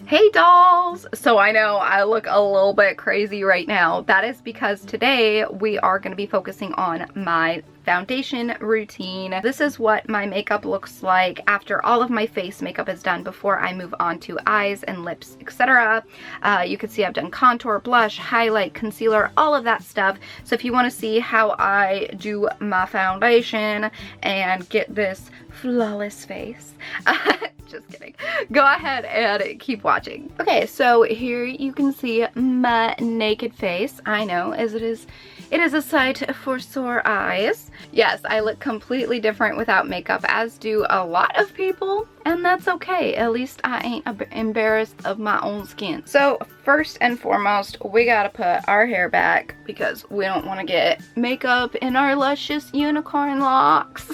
Hey dolls! So I know I look a little bit crazy right now. That is because today we are going to be focusing on my foundation routine. This is what my makeup looks like after all of my face makeup is done before I move on to eyes and lips, etc. You can see I've done contour, blush, highlight, concealer, all of that stuff. So if you want to see how I do my foundation and get this flawless face, just kidding, go ahead and keep watching. Okay, so here you can see my naked face. I know, as it is a sight for sore eyes. Yes, I look completely different without makeup, as do a lot of people, and that's okay. At least I ain't embarrassed of my own skin. So first and foremost, we gotta put our hair back because we don't want to get makeup in our luscious unicorn locks.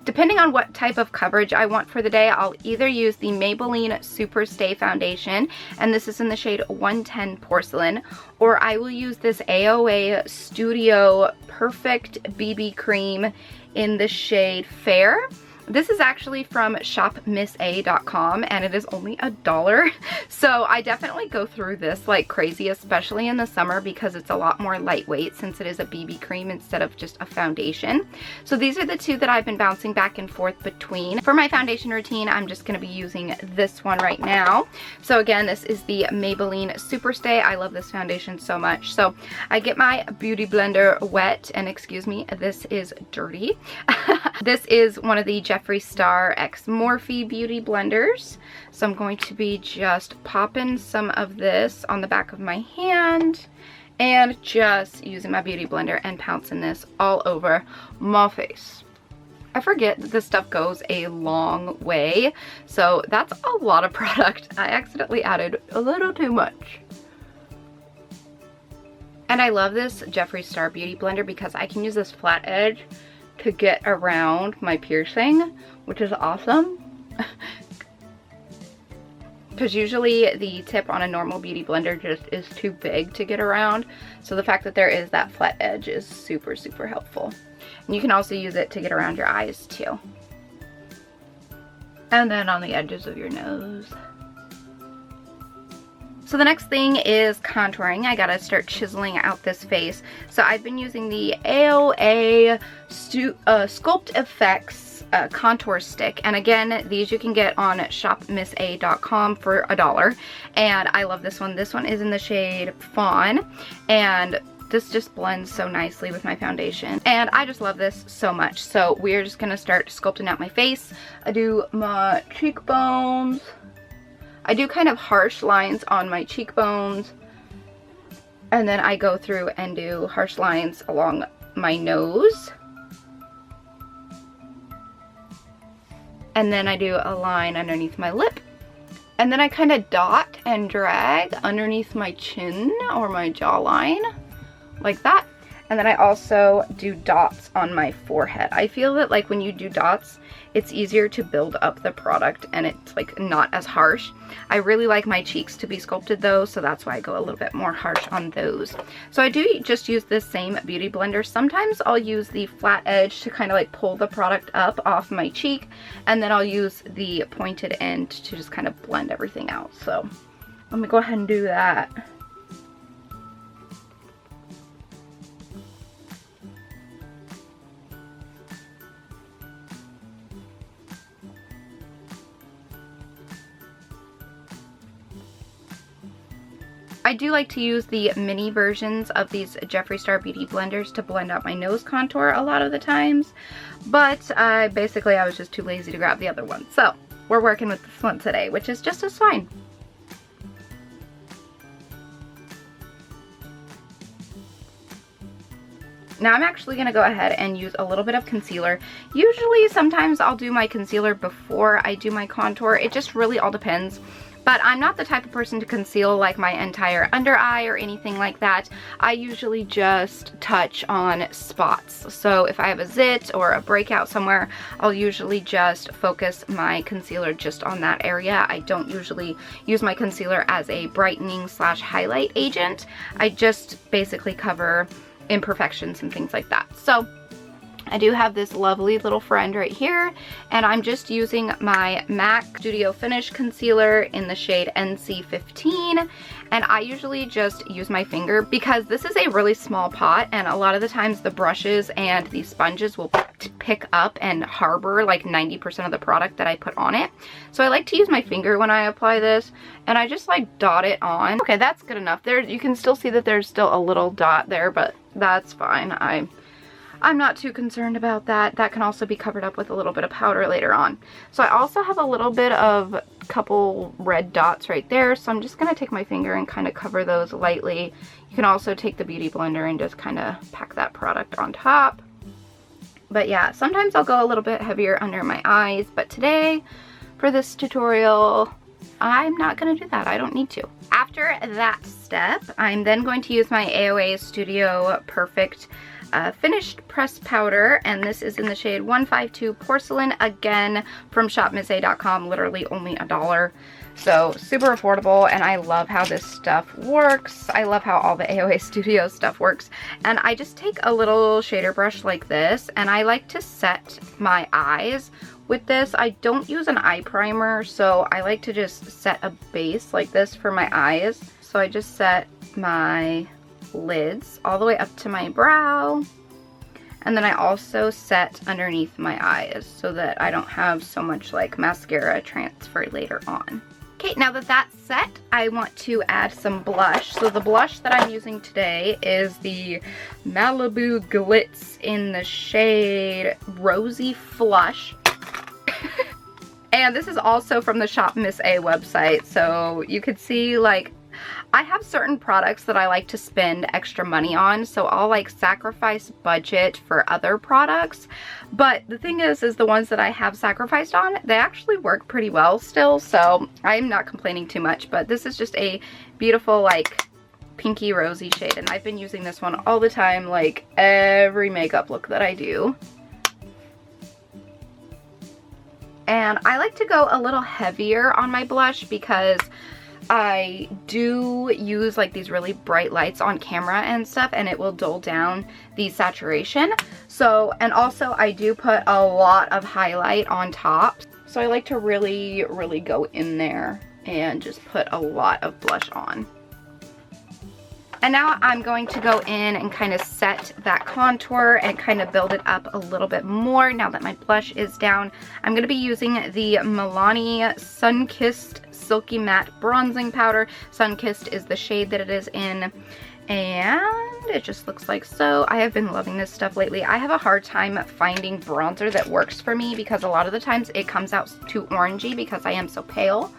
Depending on what type of coverage I want for the day, I'll either use the Maybelline Superstay foundation, and this is in the shade 110 Porcelain, or I will use this AOA Studio Perfect BB Cream in the shade Fair. This is actually from shopmissa.com and it is only $1. So I definitely go through this like crazy, especially in the summer, because it's a lot more lightweight since it is a BB cream instead of just a foundation. So these are the two that I've been bouncing back and forth between. For my foundation routine, I'm just going to be using this one right now. So again, this is the Maybelline Superstay. I love this foundation so much. So I get my beauty blender wet, and excuse me, this is dirty. This is one of the Jeffree Star X Morphe Beauty Blenders. So I'm going to be just popping some of this on the back of my hand and just using my beauty blender and pouncing this all over my face. I forget that this stuff goes a long way, so that's a lot of product. I accidentally added a little too much. And I love this Jeffree Star Beauty Blender because I can use this flat edge to get around my piercing, which is awesome. Because usually the tip on a normal beauty blender just is too big to get around. So the fact that there is that flat edge is super, super helpful. And you can also use it to get around your eyes too. And then on the edges of your nose. So the next thing is contouring. I gotta start chiseling out this face. So I've been using the AOA Sculpt Effects contour stick. And again, these you can get on shopmissa.com for $1. And I love this one. This one is in the shade Fawn. And this just blends so nicely with my foundation. And I just love this so much. So we're just gonna start sculpting out my face. I do my cheekbones. I do kind of harsh lines on my cheekbones, and then I go through and do harsh lines along my nose, and then I do a line underneath my lip, and then I kind of dot and drag underneath my chin or my jawline like that. And then I also do dots on my forehead. I feel that like when you do dots, it's easier to build up the product and it's like not as harsh. I really like my cheeks to be sculpted though, so that's why I go a little bit more harsh on those. So I do just use this same beauty blender. Sometimes I'll use the flat edge to kind of like pull the product up off my cheek, and then I'll use the pointed end to just kind of blend everything out. So let me go ahead and do that. I do like to use the mini versions of these Jeffree Star Beauty Blenders to blend out my nose contour a lot of the times, but basically I was just too lazy to grab the other one. So we're working with this one today, which is just as fine. Now I'm actually going to go ahead and use a little bit of concealer. Usually sometimes I'll do my concealer before I do my contour. It just really all depends. But I'm not the type of person to conceal like my entire under eye or anything like that. I usually just touch on spots. So if I have a zit or a breakout somewhere, I'll usually just focus my concealer just on that area. I don't usually use my concealer as a brightening / highlight agent. I just basically cover imperfections and things like that. So I do have this lovely little friend right here, and I'm just using my MAC Studio Finish Concealer in the shade NC15, and I usually just use my finger because this is a really small pot, and a lot of the times the brushes and the sponges will pick up and harbor like 90% of the product that I put on it. So I like to use my finger when I apply this, and I just like dot it on. Okay, that's good enough. There, you can still see that there's still a little dot there, but that's fine. I'm not too concerned about that. That can also be covered up with a little bit of powder later on. So I also have a little bit of couple red dots right there. So I'm just going to take my finger and kind of cover those lightly. You can also take the Beauty Blender and just kind of pack that product on top. But yeah, sometimes I'll go a little bit heavier under my eyes. But today, for this tutorial, I'm not going to do that. I don't need to. After that step, I'm then going to use my AOA Studio Perfect finished pressed powder, and this is in the shade 152 Porcelain, again from shopmissA.com, literally only $1. So super affordable, and I love how this stuff works. I love how all the AOA Studio stuff works. And I just take a little shader brush like this, and I like to set my eyes with this. I don't use an eye primer, so I like to just set a base like this for my eyes. So I just set my lids all the way up to my brow, and then I also set underneath my eyes so that I don't have so much like mascara transfer later on. Okay, now that that's set, I want to add some blush. So the blush that I'm using today is the Malibu Glitz in the shade Rosy Flush. And this is also from the Shop Miss A website, so you could see like I have certain products that I like to spend extra money on, so I'll like sacrifice budget for other products. But the thing is the ones that I have sacrificed on, they actually work pretty well still, so I'm not complaining too much. But this is just a beautiful like pinky rosy shade, and I've been using this one all the time, like every makeup look that I do. And I like to go a little heavier on my blush because I do use like these really bright lights on camera and stuff, and it will dull down the saturation. So, and also I do put a lot of highlight on top. So I like to really, really go in there and just put a lot of blush on. And now I'm going to go in and kind of set that contour and kind of build it up a little bit more now that my blush is down. I'm going to be using the Milani Sunkissed Silky Matte Bronzing Powder. Sunkissed is the shade that it is in, and it just looks like so. I have been loving this stuff lately. I have a hard time finding bronzer that works for me because a lot of the times it comes out too orangey because I am so pale.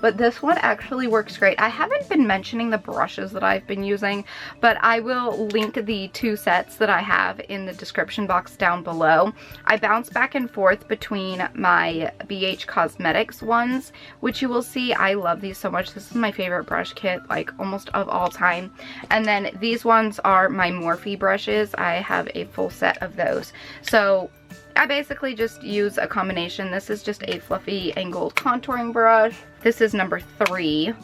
But this one actually works great. I haven't been mentioning the brushes that I've been using, but I will link the 2 sets that I have in the description box down below. I bounce back and forth between my BH Cosmetics ones, which you will see. I love these so much. This is my favorite brush kit, like almost of all time. And then these ones are my Morphe brushes. I have a full set of those. So I basically just use a combination. This is just a fluffy angled contouring brush. This is number 3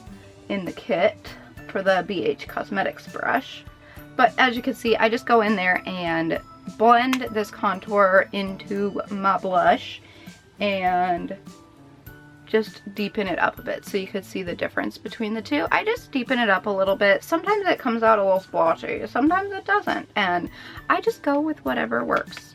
in the kit for the BH Cosmetics brush. But as you can see, I just go in there and blend this contour into my blush and just deepen it up a bit so you could see the difference between the two. I just deepen it up a little bit. Sometimes it comes out a little splotchy, sometimes it doesn't, and I just go with whatever works.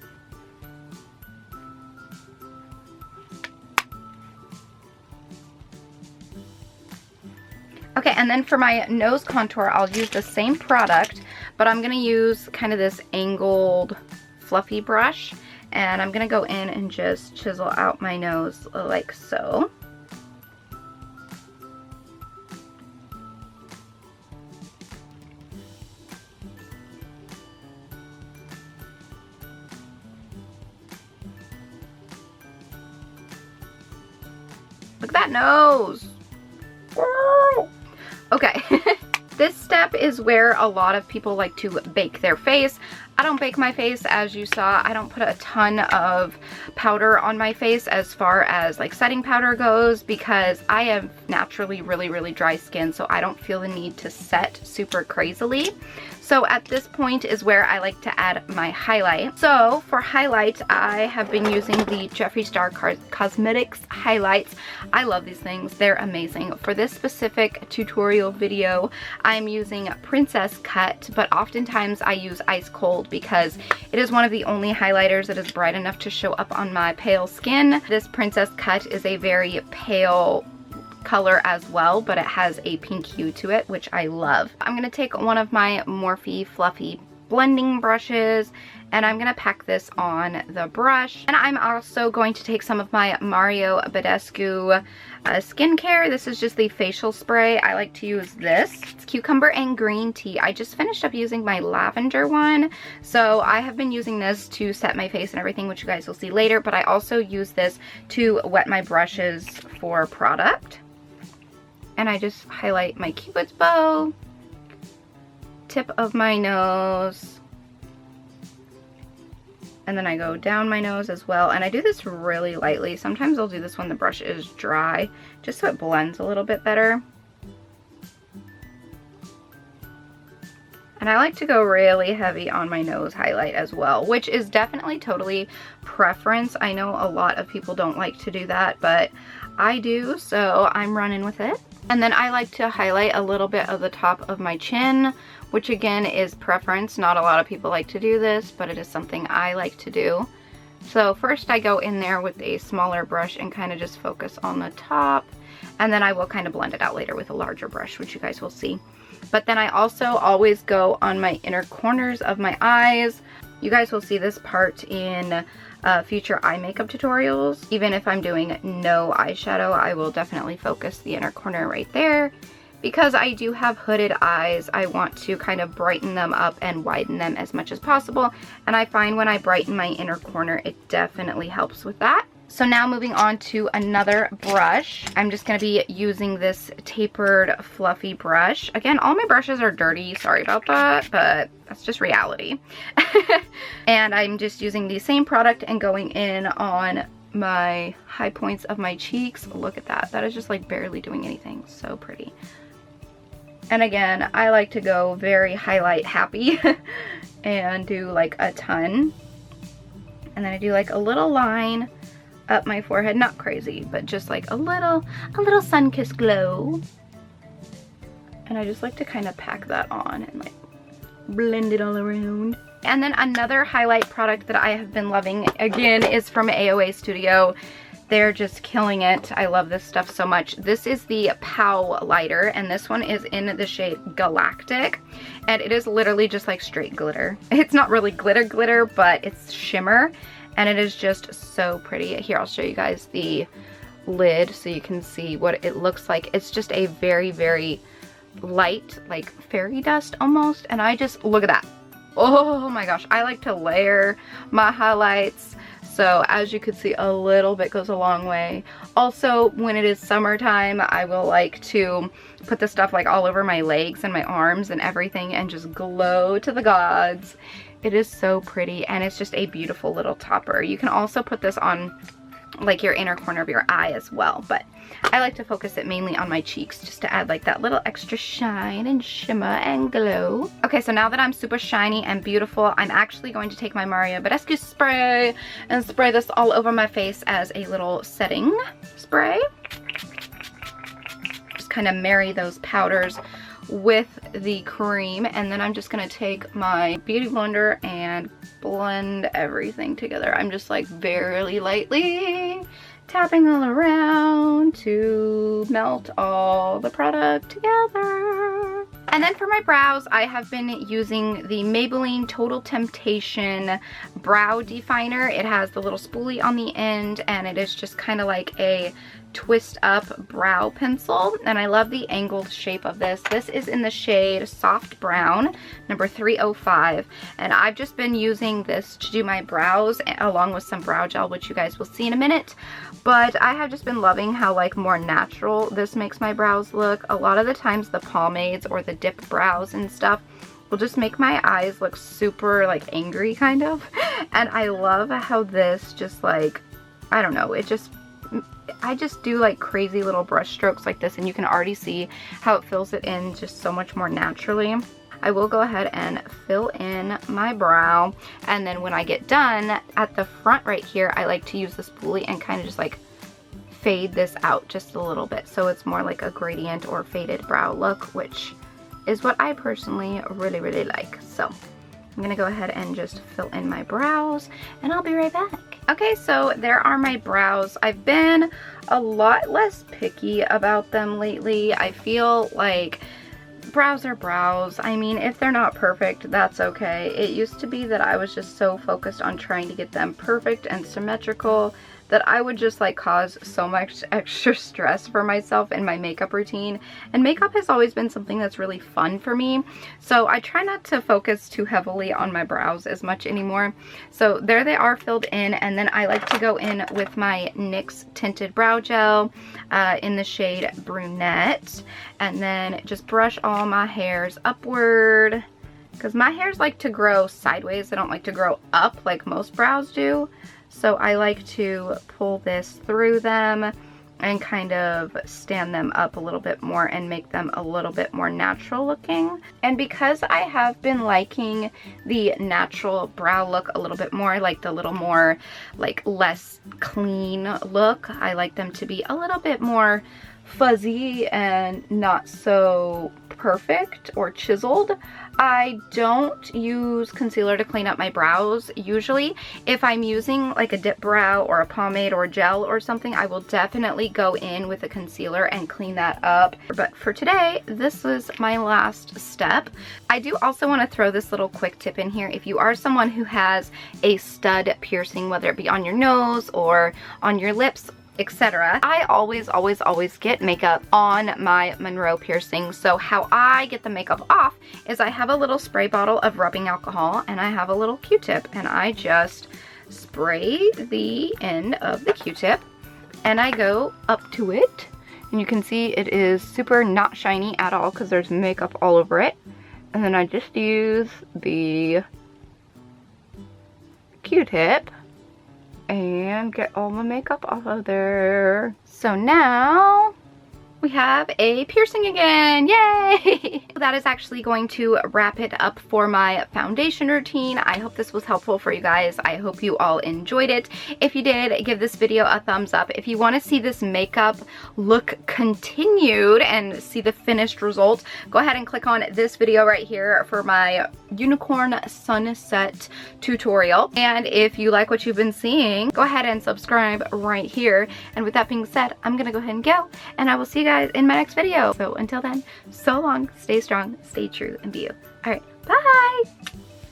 Okay, and then for my nose contour, I'll use the same product, but I'm going to use kind of this angled fluffy brush, and I'm going to go in and just chisel out my nose like so. Look at that nose! Girl! Okay, this step is where a lot of people like to bake their face. I don't bake my face, as you saw. I don't put a ton of powder on my face as far as like setting powder goes, because I have naturally really dry skin, so I don't feel the need to set super crazily. So at this point is where I like to add my highlight. So for highlight, I have been using the Jeffree Star Cosmetics highlights. I love these things. They're amazing. For this specific tutorial video, I'm using Princess Cut, but oftentimes I use Ice Cold because it is one of the only highlighters that is bright enough to show up on my pale skin. This Princess Cut is a very pale color as well, but it has a pink hue to it, which I love. I'm going to take one of my Morphe fluffy blending brushes and I'm going to pack this on the brush. And I'm also going to take some of my Mario Badescu skincare. This is just the facial spray. I like to use this. It's cucumber and green tea. I just finished up using my lavender one, so I have been using this to set my face and everything, which you guys will see later, but I also use this to wet my brushes for product. And I just highlight my Cupid's bow, tip of my nose, and then I go down my nose as well. And I do this really lightly. Sometimes I'll do this when the brush is dry, just so it blends a little bit better. And I like to go really heavy on my nose highlight as well, which is definitely totally preference. I know a lot of people don't like to do that, but I do, so I'm running with it. And then I like to highlight a little bit of the top of my chin, which again is preference. Not a lot of people like to do this, but it is something I like to do. So first I go in there with a smaller brush and kind of just focus on the top, and then I will kind of blend it out later with a larger brush, which you guys will see. But then I also always go on my inner corners of my eyes. You guys will see this part in future eye makeup tutorials. Even if I'm doing no eyeshadow, I will definitely focus the inner corner right there. Because I do have hooded eyes, I want to kind of brighten them up and widen them as much as possible. And I find when I brighten my inner corner, it definitely helps with that. So now moving on to another brush. I'm just going to be using this tapered fluffy brush. Again, all my brushes are dirty. Sorry about that, but that's just reality. And I'm just using the same product and going in on my high points of my cheeks. Look at that. That is just like barely doing anything. So pretty. And again, I like to go very highlight happy and do like a ton. And then I do like a little line up my forehead, not crazy, but just like a little sun-kissed glow. And I just like to kind of pack that on and like blend it all around. And then another highlight product that I have been loving, again, is from AOA Studio. They're just killing it. I love this stuff so much. This is the Powlighter, and this one is in the shade Galactic, and it is literally just like straight glitter. It's not really glitter, but it's shimmer. And it is just so pretty. Here, I'll show you guys the lid so you can see what it looks like. It's just a very light, like fairy dust almost. And I just, look at that. Oh my gosh. I like to layer my highlights. So as you can see, a little bit goes a long way. Also, when it is summertime, I will like to put this stuff like all over my legs and my arms and everything and just glow to the gods. It is so pretty, and it's just a beautiful little topper. You can also put this on like your inner corner of your eye as well, but I like to focus it mainly on my cheeks just to add like that little extra shine and shimmer and glow. Okay, so now that I'm super shiny and beautiful, I'm actually going to take my Mario Badescu spray and spray this all over my face as a little setting spray. Just kind of marry those powders with the cream, and then I'm just gonna take my beauty blender and blend everything together. I'm just like very lightly tapping all around to melt all the product together. And then for my brows, I have been using the Maybelline Total Temptation Brow Definer. It has the little spoolie on the end, and it is just kind of like a twist up brow pencil, and I love the angled shape of this. This is in the shade Soft Brown, number 305, and I've just been using this to do my brows along with some brow gel, which you guys will see in a minute. But I have just been loving how like more natural this makes my brows look. A lot of the times the pomades or the dip brows and stuff, will just make my eyes look super like angry kind of. And I love how this just like, I don't know, I just do like crazy little brush strokes like this, and you can already see how it fills it in just so much more naturally. I will go ahead and fill in my brow, and then when I get done at the front right here, I like to use the spoolie and kind of just like fade this out just a little bit, so it's more like a gradient or faded brow look, which is what I personally really like. So I'm gonna go ahead and just fill in my brows, and I'll be right back. Okay, so there are my brows. I've been a lot less picky about them lately. I feel like brows are brows. I mean, if they're not perfect, that's okay. It used to be that I was just so focused on trying to get them perfect and symmetrical that I would just like cause so much extra stress for myself in my makeup routine. And makeup has always been something that's really fun for me. So I try not to focus too heavily on my brows as much anymore. So there they are filled in, and then I like to go in with my NYX Tinted Brow Gel in the shade Brunette, and then just brush all my hairs upward, because my hairs like to grow sideways. They don't like to grow up like most brows do. So I like to pull this through them and kind of stand them up a little bit more and make them a little bit more natural looking. And because I have been liking the natural brow look a little bit more, like the little more like less clean look, I like them to be a little bit more fuzzy and not so perfect or chiseled. I don't use concealer to clean up my brows usually. If I'm using like a dip brow or a pomade or gel or something, I will definitely go in with a concealer and clean that up. But for today, this is my last step. I do also want to throw this little quick tip in here. If you are someone who has a stud piercing, whether it be on your nose or on your lips, etc. I always get makeup on my Monroe piercing. So how I get the makeup off is I have a little spray bottle of rubbing alcohol, and I have a little Q-tip, and I just spray the end of the Q-tip and I go up to it, and you can see it is super not shiny at all because there's makeup all over it. And then I just use the Q-tip and get all the makeup off of there. So now we have a piercing again, yay! That is actually going to wrap it up for my foundation routine. I hope this was helpful for you guys. I hope you all enjoyed it. If you did, give this video a thumbs up. If you want to see this makeup look continued and see the finished result, go ahead and click on this video right here for my unicorn sunset tutorial. And if you like what you've been seeing, go ahead and subscribe right here. And with that being said, I'm gonna go ahead and go, and I will see you guys in my next video. So until then, so long, stay strong, stay true, and be you. All right, bye!